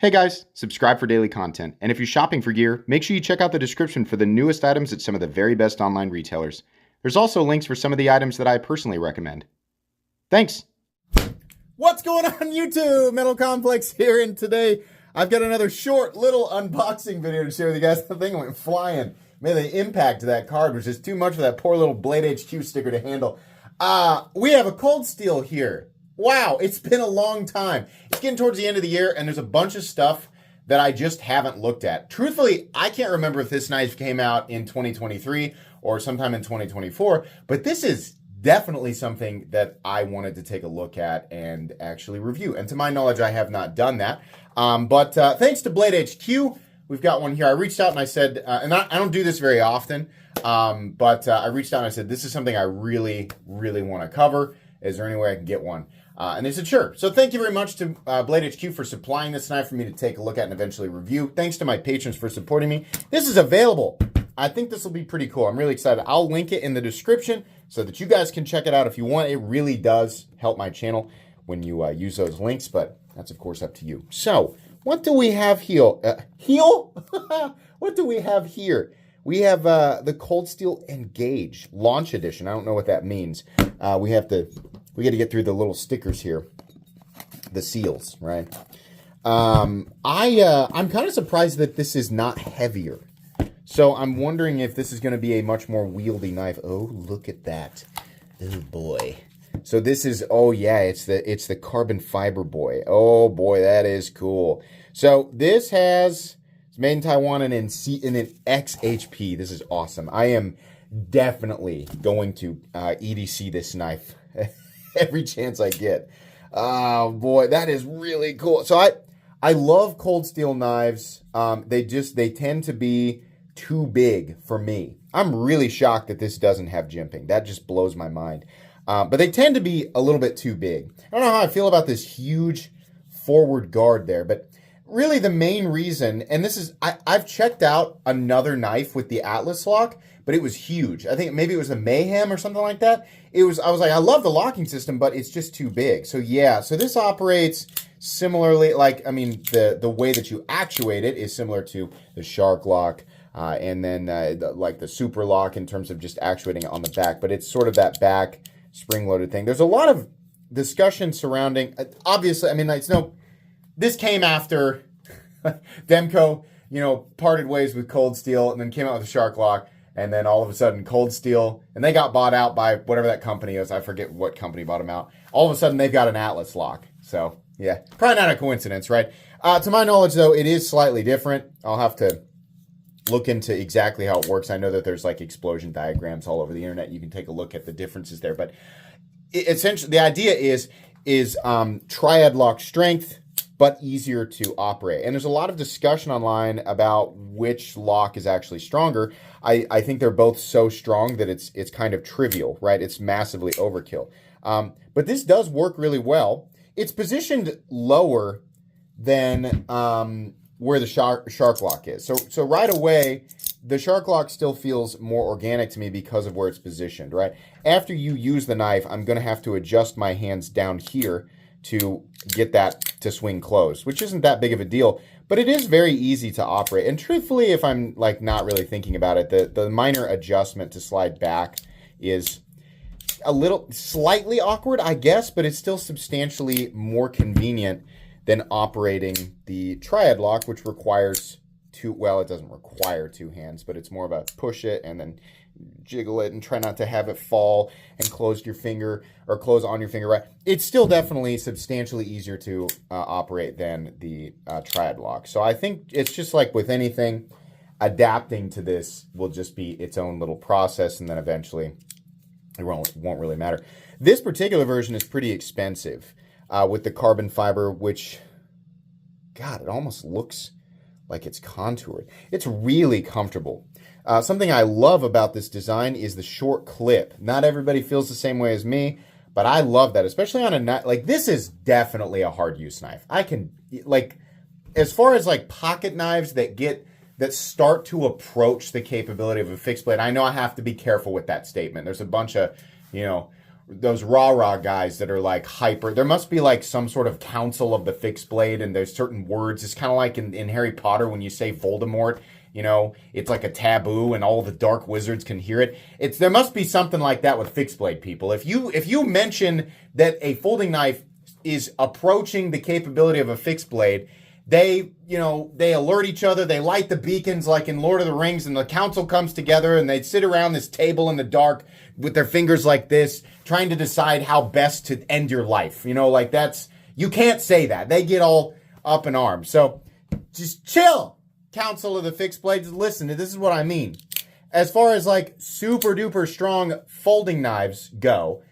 Hey guys, subscribe for daily content. And if you're shopping for gear, make sure you check out the description for the newest items at some of the very best online retailers. There's also links for some of the items that I personally recommend. Thanks! What's going on YouTube? Metal Complex here, and today I've got another short little unboxing video to share with you guys. The thing went flying. Man, the impact of that card was just too much for that poor little Blade HQ sticker to handle. We have a Cold Steel here. Wow, it's been a long time. It's getting towards the end of the year, and there's a bunch of stuff that I just haven't looked at. Truthfully, I can't remember if this knife came out in 2023 or sometime in 2024, but this is definitely something that I wanted to take a look at and actually review. And to my knowledge, I have not done that. But thanks to Blade HQ, we've got one here. I reached out and I said, and I don't do this very often, but I reached out and I said, this is something I really, really want to cover. Is there any way I can get one? And they said, sure. So thank you very much to Blade HQ for supplying this knife for me to take a look at and eventually review. Thanks to my patrons for supporting me. This is available. I think this will be pretty cool. I'm really excited. I'll link it in the description so that you guys can check it out if you want. It really does help my channel when you use those links, but that's, of course, up to you. So what do we have here? What do we have here? We have the Cold Steel Engage Launch Edition. I don't know what that means. We got to get through the little stickers here, the seals, right? I'm kind of surprised that this is not heavier. So I'm wondering if this is going to be a much more wieldy knife. Oh, look at that! Oh boy! So this is, oh yeah, it's the carbon fiber boy. Oh boy, that is cool. So this it's made in Taiwan and in XHP. This is awesome. I am definitely going to EDC this knife every chance I get. Oh boy, that is really cool. So I love Cold Steel knives. They tend to be too big for me. I'm really shocked that this doesn't have jimping. That just blows my mind. But they tend to be a little bit too big. I don't know how I feel about this huge forward guard there, but really the main reason, and this is, I've checked out another knife with the Atlas lock, but it was huge. I think maybe it was the Mayhem or something like that. I was like, I love the locking system, but it's just too big. So yeah, so this operates similarly, like, I mean, the way that you actuate it is similar to the Shark lock, and then like the Super lock in terms of just actuating it on the back, but it's sort of that back spring-loaded thing. There's a lot of discussion surrounding, obviously, I mean, this came after Demko, parted ways with Cold Steel and then came out with a Shark lock. And then all of a sudden, Cold Steel, and they got bought out by whatever that company is. I forget what company bought them out. All of a sudden, they've got an Atlas lock. So, yeah, probably not a coincidence, right? To my knowledge, though, it is slightly different. I'll have to look into exactly how it works. I know that there's like explosion diagrams all over the internet. You can take a look at the differences there. But essentially, the idea is triad lock strength, but easier to operate. And there's a lot of discussion online about which lock is actually stronger. I think they're both so strong that it's kind of trivial, right? It's massively overkill. But this does work really well. It's positioned lower than where the Shark lock is. So right away, the Shark lock still feels more organic to me because of where it's positioned, right? After you use the knife, I'm going to have to adjust my hands down here to get that to swing closed, which isn't that big of a deal, but it is very easy to operate. And truthfully, if I'm like not really thinking about it, the minor adjustment to slide back is a little slightly awkward, I guess, but it's still substantially more convenient than operating the triad lock, which requires it doesn't require two hands, but it's more of a push it and then jiggle it and try not to have it fall and close your finger or close on your finger, right? It's still definitely substantially easier to operate than the triad lock. So I think it's just like with anything, adapting to this will just be its own little process, and then eventually it won't really matter. This particular version is pretty expensive with the carbon fiber, which, God, it almost looks like it's contoured. It's really comfortable. Something I love about this design is the short clip. Not everybody feels the same way as me, but I love that, especially on a knife. Like, this is definitely a hard use knife. I can, like, as far as like pocket knives that start to approach the capability of a fixed blade, I know I have to be careful with that statement. There's a bunch of, those rah-rah guys that are like hyper. There must be like some sort of council of the fixed blade, and there's certain words. It's kind of like in Harry Potter when you say Voldemort, you know, it's like a taboo and all the dark wizards can hear it. There must be something like that with fixed blade people. If you mention that a folding knife is approaching the capability of a fixed blade, they alert each other. They light the beacons like in Lord of the Rings, and the council comes together and they sit around this table in the dark with their fingers like this, trying to decide how best to end your life. You know, like you can't say that. They get all up in arms. So just chill, Council of the Fixed Blades. Listen, this is what I mean. As far as like super duper strong folding knives go,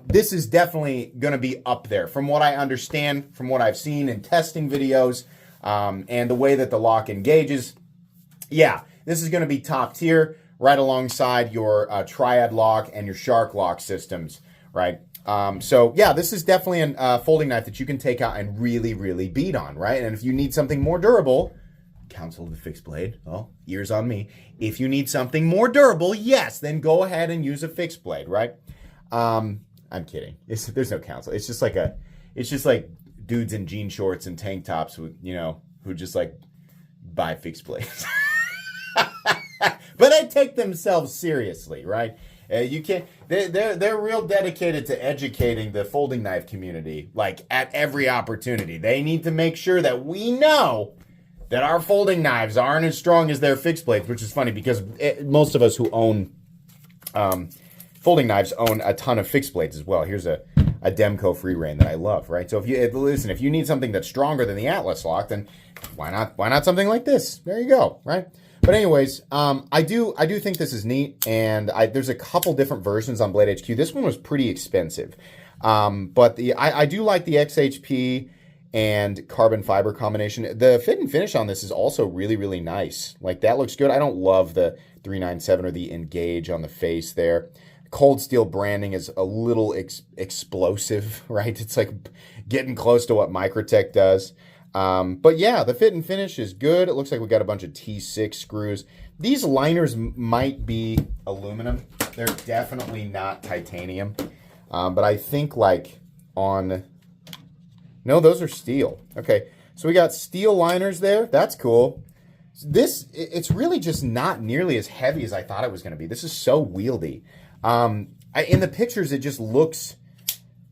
this is definitely going to be up there from what I understand, from what I've seen in testing videos, and the way that the lock engages. Yeah, this is going to be top tier, right alongside your Triad lock and your Shark lock systems, right? So yeah, this is definitely a folding knife that you can take out and really, really beat on, right? And if you need something more durable, Council of the Fixed Blade, oh, ears on me. If you need something more durable, yes, then go ahead and use a fixed blade, right? I'm kidding. There's no council. It's just like dudes in jean shorts and tank tops who just like buy fixed blades. But they take themselves seriously, right? You can't. They're real dedicated to educating the folding knife community, like at every opportunity. They need to make sure that we know that our folding knives aren't as strong as their fixed blades, which is funny because most of us who own folding knives own a ton of fixed blades as well. Here's a Demko free rein that I love, right? So if you need something that's stronger than the Atlas lock, then why not something like this? There you go, right? But anyways, I do think this is neat, and there's a couple different versions on Blade HQ. This one was pretty expensive, but I do like the XHP and carbon fiber combination. The fit and finish on this is also really, really nice. Like, that looks good. I don't love the 397 or the Engage on the face there. Cold Steel branding is a little explosive, right? It's like getting close to what Microtech does. But yeah, the fit and finish is good. It looks like we got a bunch of T6 screws. These liners might be aluminum. They're definitely not titanium. But I think no, those are steel. Okay, so we got steel liners there. That's cool. It's really just not nearly as heavy as I thought it was going to be. This is so wieldy. In the pictures, it just looks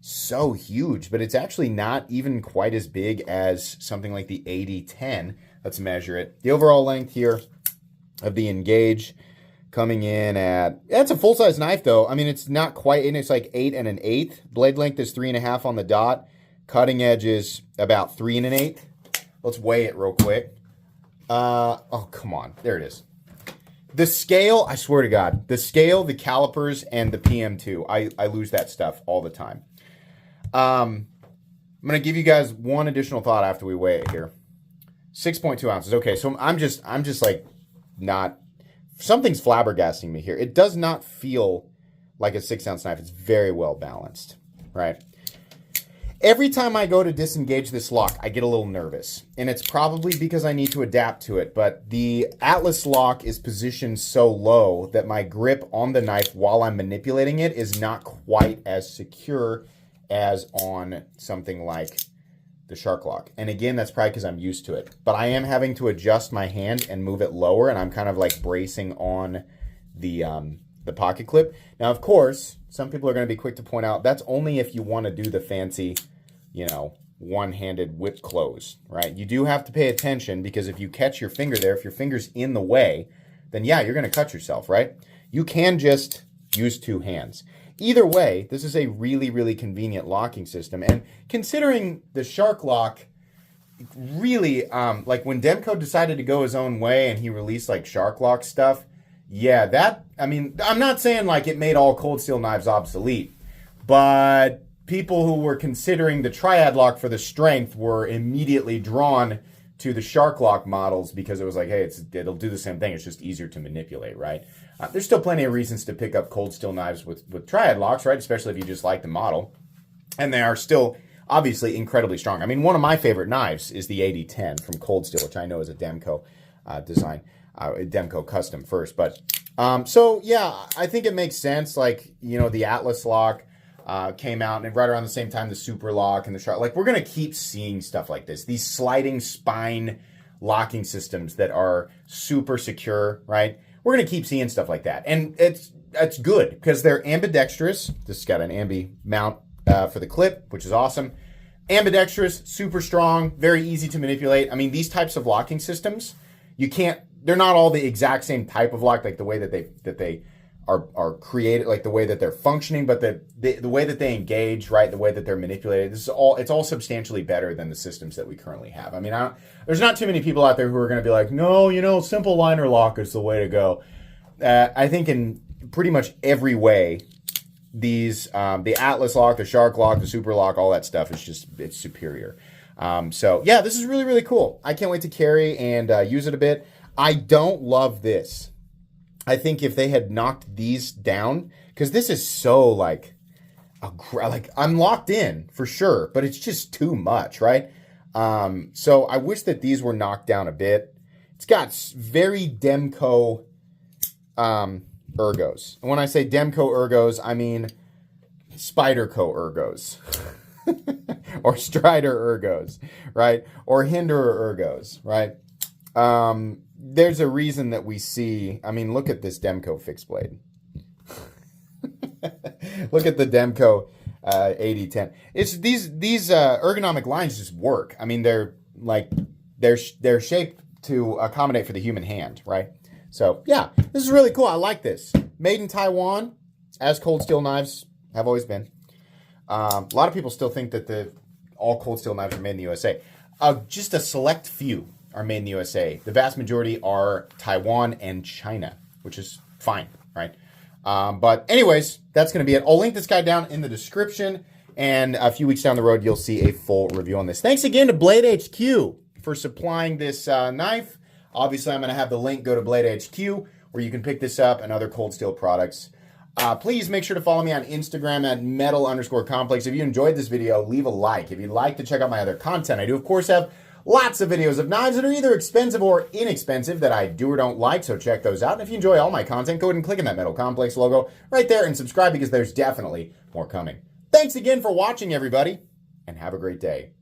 so huge, but it's actually not even quite as big as something like the 8010. Let's measure it. The overall length here of the Engage coming in at, it's a full-size knife though. I mean, it's not quite, and it's like 8 1/8. Blade length is 3 1/2 on the dot. Cutting edge is about 3 1/8. Let's weigh it real quick. Oh, come on. There it is. The scale, I swear to God, the scale, the calipers, and the PM2, I lose that stuff all the time. I'm going to give you guys one additional thought after we weigh it here. 6.2 ounces. Okay, so I'm just like not, something's flabbergasting me here. It does not feel like a 6-ounce knife. It's very well balanced, right? Every time I go to disengage this lock, I get a little nervous, and it's probably because I need to adapt to it, but the Atlas lock is positioned so low that my grip on the knife while I'm manipulating it is not quite as secure as on something like the Shark lock. And again, that's probably because I'm used to it, but I am having to adjust my hand and move it lower, and I'm kind of like bracing on the pocket clip. Now, of course, some people are going to be quick to point out that's only if you want to do the fancy, one-handed whip close, right? You do have to pay attention, because if you catch your finger there, if your finger's in the way, then yeah, you're going to cut yourself, right? You can just use 2 hands. Either way, this is a really, really convenient locking system. And considering the Shark lock, really, like when Demko decided to go his own way and he released like Shark lock stuff, yeah, I'm not saying like it made all cold steel knives obsolete, but people who were considering the Triad lock for the strength were immediately drawn to the Shark lock models because it was like, hey, it'll do the same thing. It's just easier to manipulate, right? There's still plenty of reasons to pick up cold steel knives with Triad locks, right? Especially if you just like the model. And they are still obviously incredibly strong. I mean, one of my favorite knives is the 8010 from Cold Steel, which I know is a Demko design, Demko custom first. But so yeah, I think it makes sense. Like, the Atlas lock. came out, and right around the same time, the Super Lock and the Shark. Like, we're going to keep seeing stuff like this. These sliding spine locking systems that are super secure, right? We're going to keep seeing stuff like that. And it's good because they're ambidextrous. This has got an ambi mount for the clip, which is awesome. Ambidextrous, super strong, very easy to manipulate. I mean, these types of locking systems, they're not all the exact same type of lock, like the way that they are created, like the way that they're functioning, but the way that they engage, right, the way that they're manipulated, it's all substantially better than the systems that we currently have. I mean, there's not too many people out there who are going to be like, no, simple liner lock is the way to go. I think in pretty much every way, these the Atlas lock, the Shark lock, the Super lock, all that stuff is it's superior. So yeah, this is really, really cool. I can't wait to carry and use it a bit. I don't love this. I think if they had knocked these down, because this is so like I'm locked in for sure, but it's just too much, right? So I wish that these were knocked down a bit. It's got very Demco ergos. And when I say Demco ergos, I mean Spyderco ergos. Or Strider ergos, right? Or Hinderer ergos, right? There's a reason that we see, I mean, look at this Demco fixed blade. Look at the Demco 8010. It's these ergonomic lines just work. I mean, they're shaped to accommodate for the human hand, right? So yeah, this is really cool. I like this. Made in Taiwan, as cold steel knives have always been. A lot of people still think that all cold steel knives are made in the USA. Just a select few are made in the USA. The vast majority are Taiwan and China, which is fine, right? But anyways, that's going to be it. I'll link this guy down in the description, and a few weeks down the road, you'll see a full review on this. Thanks again to Blade HQ for supplying this knife. Obviously, I'm going to have the link. Go to Blade HQ, where you can pick this up and other cold steel products. Please make sure to follow me on Instagram at metal_complex. If you enjoyed this video, leave a like. If you'd like to check out my other content, I do, of course, have lots of videos of knives that are either expensive or inexpensive that I do or don't like, so check those out. And if you enjoy all my content, go ahead and click on that Metal Complex logo right there and subscribe, because there's definitely more coming. Thanks again for watching, everybody, and have a great day.